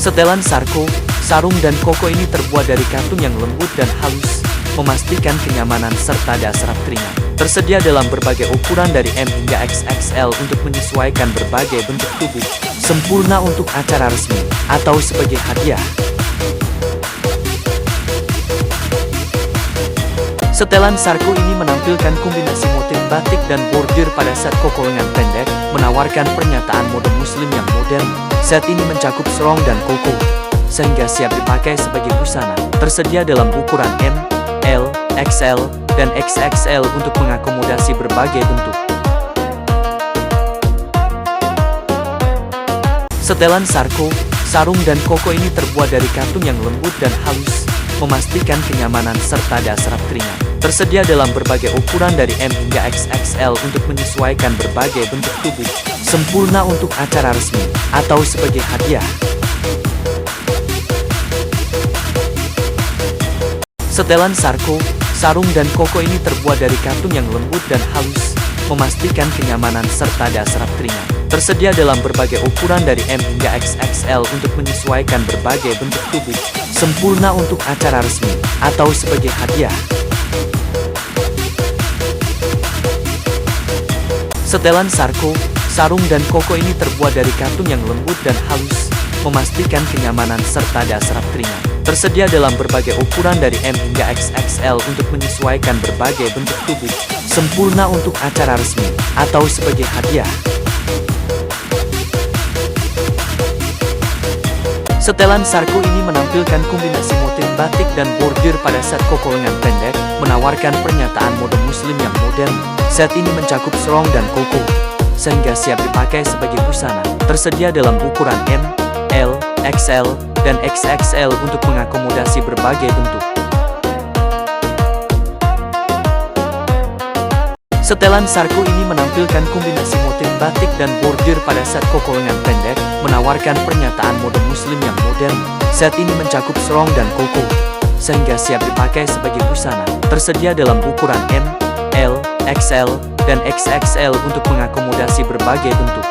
Setelan sarko, sarung dan koko ini terbuat dari katun yang lembut dan halus, memastikan kenyamanan serta dasar ringan. Tersedia dalam berbagai ukuran dari M hingga XXL untuk menyesuaikan berbagai bentuk tubuh, sempurna untuk acara resmi atau sebagai hadiah. Setelan sarko ini menampilkan kombinasi motif batik dan bordir pada set koko lengan pendek, menawarkan pernyataan mode muslim yang modern. Set ini mencakup serong dan koko, sehingga siap dipakai sebagai busana. Tersedia dalam ukuran M, L, XL, dan XXL untuk mengakomodasi berbagai bentuk. Setelan sarko, sarung dan koko ini terbuat dari katun yang lembut dan halus, memastikan kenyamanan serta dasar ringan. Tersedia dalam berbagai ukuran dari M hingga XXL untuk menyesuaikan berbagai bentuk tubuh, sempurna untuk acara resmi atau sebagai hadiah. Setelan sarko, sarung dan koko ini terbuat dari katun yang lembut dan halus, memastikan kenyamanan serta dasar ringan. Tersedia dalam berbagai ukuran dari M hingga XXL untuk menyesuaikan berbagai bentuk tubuh, sempurna untuk acara resmi atau sebagai hadiah. Setelan sarko, sarung dan koko ini terbuat dari katun yang lembut dan halus, memastikan kenyamanan serta dasar ringan. Tersedia dalam berbagai ukuran dari M hingga XXL untuk menyesuaikan berbagai bentuk tubuh, sempurna untuk acara resmi atau sebagai hadiah. Setelan sarko ini menampilkan kombinasi motif batik dan bordir pada set koko lengan pendek, menawarkan pernyataan mode muslim yang modern. Set ini mencakup serong dan koko, sehingga siap dipakai sebagai busana. Tersedia dalam ukuran M, L, XL, dan XXL untuk mengakomodasi berbagai bentuk. Setelan sarko ini menampilkan kombinasi motif batik dan bordir pada set koko lengan pendek, menawarkan pernyataan mode muslim yang modern. Set ini mencakup serong dan koko, sehingga siap dipakai sebagai busana. Tersedia dalam ukuran M, L, XL, dan XXL untuk mengakomodasi berbagai bentuk.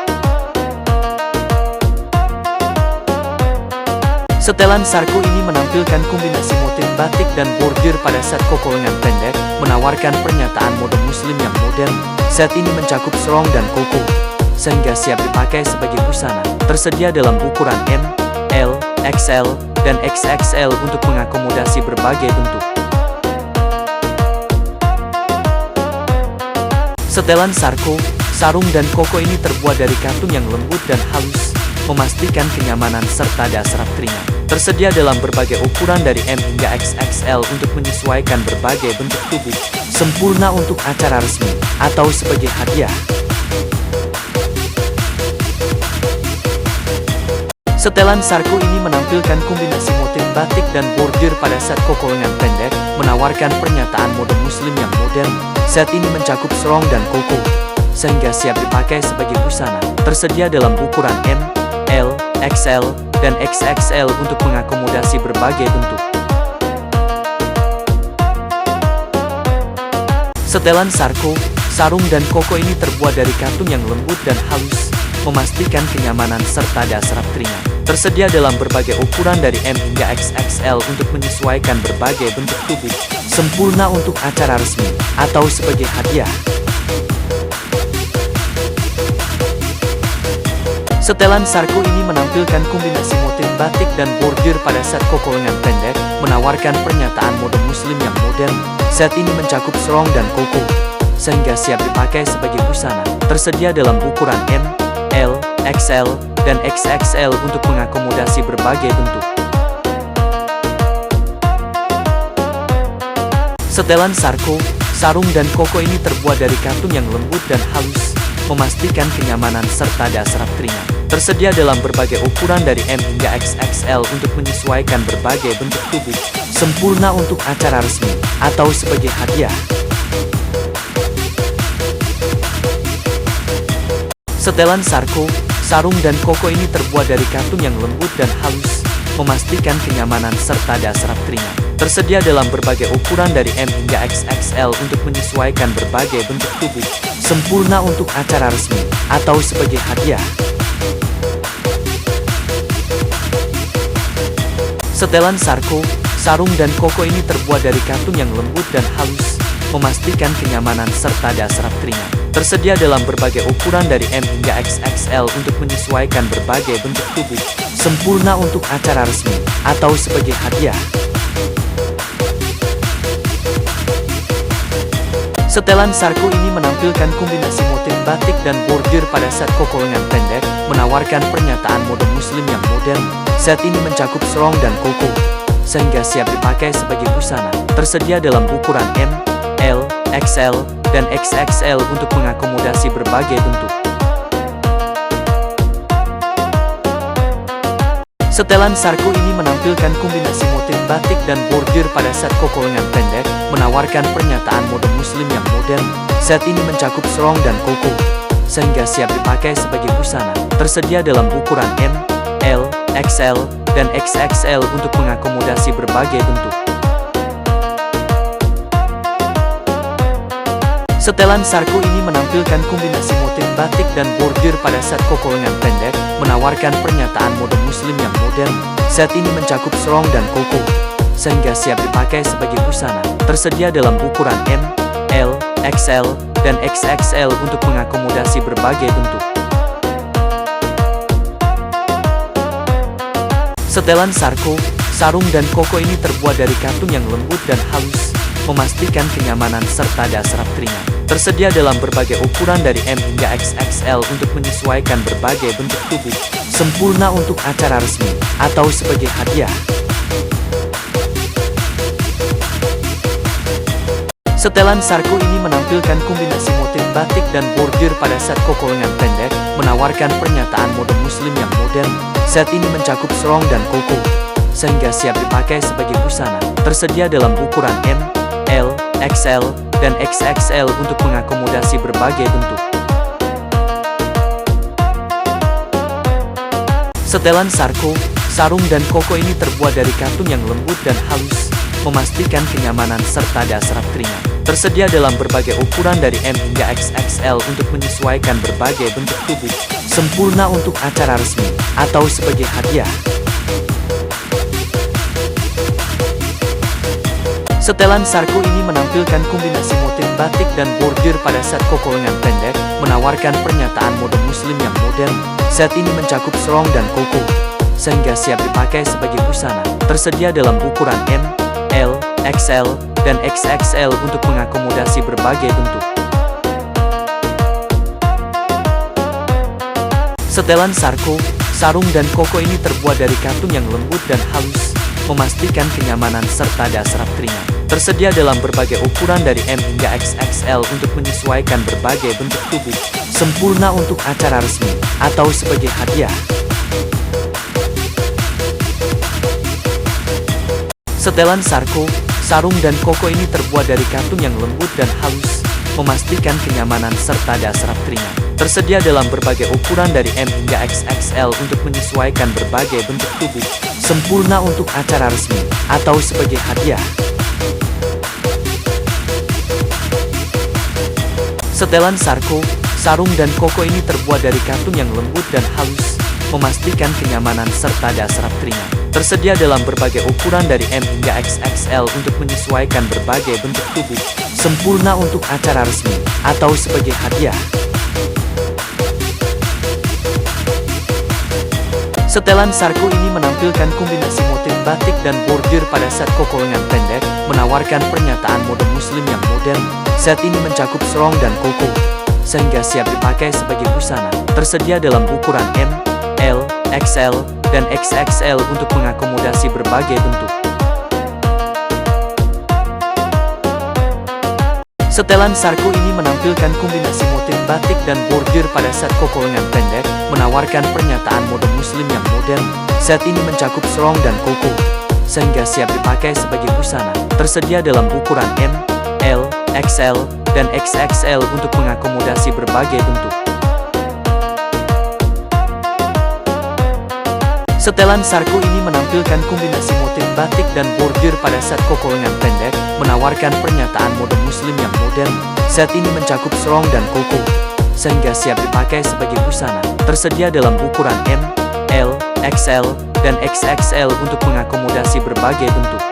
Setelan sarko ini menampilkan kombinasi motif batik dan bordir pada set koko lengan pendek, menawarkan pernyataan mode muslim yang modern. Set ini mencakup serong dan koko, sehingga siap dipakai sebagai busana. Tersedia dalam ukuran M, L, XL, dan XXL untuk mengakomodasi berbagai bentuk. Setelan sarko, sarung dan koko ini terbuat dari katun yang lembut dan halus, memastikan kenyamanan serta dasar ringan. Tersedia dalam berbagai ukuran dari M hingga XXL untuk menyesuaikan berbagai bentuk tubuh, sempurna untuk acara resmi atau sebagai hadiah. Setelan sarko ini menampilkan kombinasi motif batik dan bordir pada set koko lengan pendek, menawarkan pernyataan mode muslim yang modern. Set ini mencakup serong dan koko, sehingga siap dipakai sebagai busana. Tersedia dalam ukuran M, L, XL, dan XXL untuk mengakomodasi berbagai bentuk. Setelan sarko, sarung dan koko ini terbuat dari katun yang lembut dan halus, memastikan kenyamanan serta dasar ringan. Tersedia dalam berbagai ukuran dari M hingga XXL untuk menyesuaikan berbagai bentuk tubuh, sempurna untuk acara resmi atau sebagai hadiah. Setelan sarko ini menampilkan kombinasi motif batik dan bordir pada set koko lengan pendek, menawarkan pernyataan mode muslim yang modern. Set ini mencakup serong dan koko, sehingga siap dipakai sebagai busana. Tersedia dalam ukuran M, L, XL, dan XXL untuk mengakomodasi berbagai bentuk. Setelan sarko, sarung dan koko ini terbuat dari katun yang lembut dan halus, memastikan kenyamanan serta dasar ringan. Tersedia dalam berbagai ukuran dari M hingga XXL untuk menyesuaikan berbagai bentuk tubuh, sempurna untuk acara resmi atau sebagai hadiah. Setelan sarko, sarung dan koko ini terbuat dari katun yang lembut dan halus, memastikan kenyamanan serta dasar ringan. Tersedia dalam berbagai ukuran dari M hingga XXL untuk menyesuaikan berbagai bentuk tubuh, sempurna untuk acara resmi atau sebagai hadiah. Setelan sarko, sarung dan koko ini terbuat dari katun yang lembut dan halus, memastikan kenyamanan serta dasar ringan. Tersedia dalam berbagai ukuran dari M hingga XXL untuk menyesuaikan berbagai bentuk tubuh. Sempurna untuk acara resmi atau sebagai hadiah. Setelan sarko ini menampilkan kombinasi motif batik dan bordir pada set koko lengan pendek, menawarkan pernyataan mode muslim yang modern. Set ini mencakup serong dan koko, sehingga siap dipakai sebagai busana. Tersedia dalam ukuran M, L, XL, dan XXL untuk mengakomodasi berbagai bentuk. Setelan sarko ini menampilkan kombinasi motif batik dan bordir pada set koko lengan pendek, menawarkan pernyataan mode muslim yang modern. Set ini mencakup serong dan koko, sehingga siap dipakai sebagai busana. Tersedia dalam ukuran M, L, XL, dan XXL untuk mengakomodasi berbagai bentuk. Setelan sarko ini menampilkan kombinasi motif batik dan bordir pada set koko lengan pendek, menawarkan pernyataan mode muslim yang modern. Set ini mencakup serong dan koko, sehingga siap dipakai sebagai busana. Tersedia dalam ukuran M, L, XL, dan XXL untuk mengakomodasi berbagai bentuk. Setelan sarko, sarung dan koko ini terbuat dari katun yang lembut dan halus, memastikan kenyamanan serta dasar ringan. Tersedia dalam berbagai ukuran dari M hingga XXL untuk menyesuaikan berbagai bentuk tubuh. Sempurna untuk acara resmi atau sebagai hadiah. Setelan sarko ini menampilkan kombinasi motif batik dan bordir pada set koko lengan pendek, menawarkan pernyataan mode muslim yang modern. Set ini mencakup serong dan koko, sehingga siap dipakai sebagai busana. Tersedia dalam ukuran M, L, XL, dan XXL untuk mengakomodasi berbagai bentuk. Setelan sarko, sarung dan koko ini terbuat dari katun yang lembut dan halus, memastikan kenyamanan serta dasar ringan. Tersedia dalam berbagai ukuran dari M hingga XXL untuk menyesuaikan berbagai bentuk tubuh. Sempurna untuk acara resmi atau sebagai hadiah. Setelan sarko ini menampilkan kombinasi motif batik dan bordir pada set koko lengan pendek, menawarkan pernyataan mode muslim yang modern. Set ini mencakup serong dan koko, sehingga siap dipakai sebagai busana. Tersedia dalam ukuran M, L, XL, dan XXL untuk mengakomodasi berbagai bentuk. Setelan sarko, sarung dan koko ini terbuat dari katun yang lembut dan halus, memastikan kenyamanan serta dasar ringan. Tersedia dalam berbagai ukuran dari M hingga XXL untuk menyesuaikan berbagai bentuk tubuh. Sempurna untuk acara resmi atau sebagai hadiah. Setelan sarko, sarung dan koko ini terbuat dari katun yang lembut dan halus, memastikan kenyamanan serta dasar ringan. Tersedia dalam berbagai ukuran dari M hingga XXL untuk menyesuaikan berbagai bentuk tubuh. Sempurna untuk acara resmi atau sebagai hadiah. Setelan sarko, sarung dan koko ini terbuat dari katun yang lembut dan halus, memastikan kenyamanan serta dasar ringan. Tersedia dalam berbagai ukuran dari M hingga XXL untuk menyesuaikan berbagai bentuk tubuh. Sempurna untuk acara resmi atau sebagai hadiah. Setelan sarko ini menampilkan kombinasi motif batik dan bordir pada set koko lengan pendek, menawarkan pernyataan mode muslim yang modern. Set ini mencakup serong dan koko, sehingga siap dipakai sebagai busana. Tersedia dalam ukuran M, L, XL, dan XXL untuk mengakomodasi berbagai bentuk. Setelan sarko ini menampilkan kombinasi motif batik dan bordir pada set koko lengan pendek, menawarkan pernyataan mode muslim yang modern. Set ini mencakup serong dan koko, sehingga siap dipakai sebagai busana. Tersedia dalam ukuran M, L, XL, dan XXL untuk mengakomodasi berbagai bentuk. Setelan sarko ini menampilkan kombinasi motif batik dan bordir pada set koko lengan pendek, menawarkan pernyataan mode muslim yang modern. Set ini mencakup serong dan koko, sehingga siap dipakai sebagai busana. Tersedia dalam ukuran M, L, XL, dan XXL untuk mengakomodasi berbagai bentuk.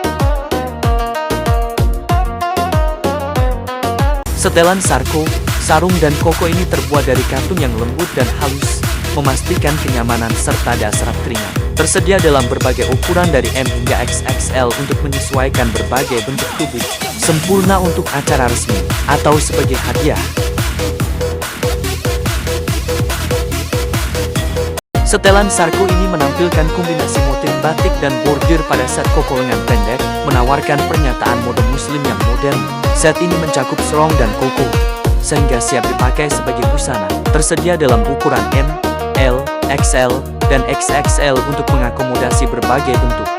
Setelan sarko, sarung dan koko ini terbuat dari katun yang lembut dan halus, memastikan kenyamanan serta dasar ringan. Tersedia dalam berbagai ukuran dari M hingga XXL untuk menyesuaikan berbagai bentuk tubuh, sempurna untuk acara resmi atau sebagai hadiah. Setelan sarko ini menampilkan kombinasi motif batik dan bordir pada set koko lengan pendek, menawarkan pernyataan mode muslim yang modern. Set ini mencakup serong dan koko, sehingga siap dipakai sebagai busana. Tersedia dalam ukuran M, L, XL, dan XXL untuk mengakomodasi berbagai bentuk.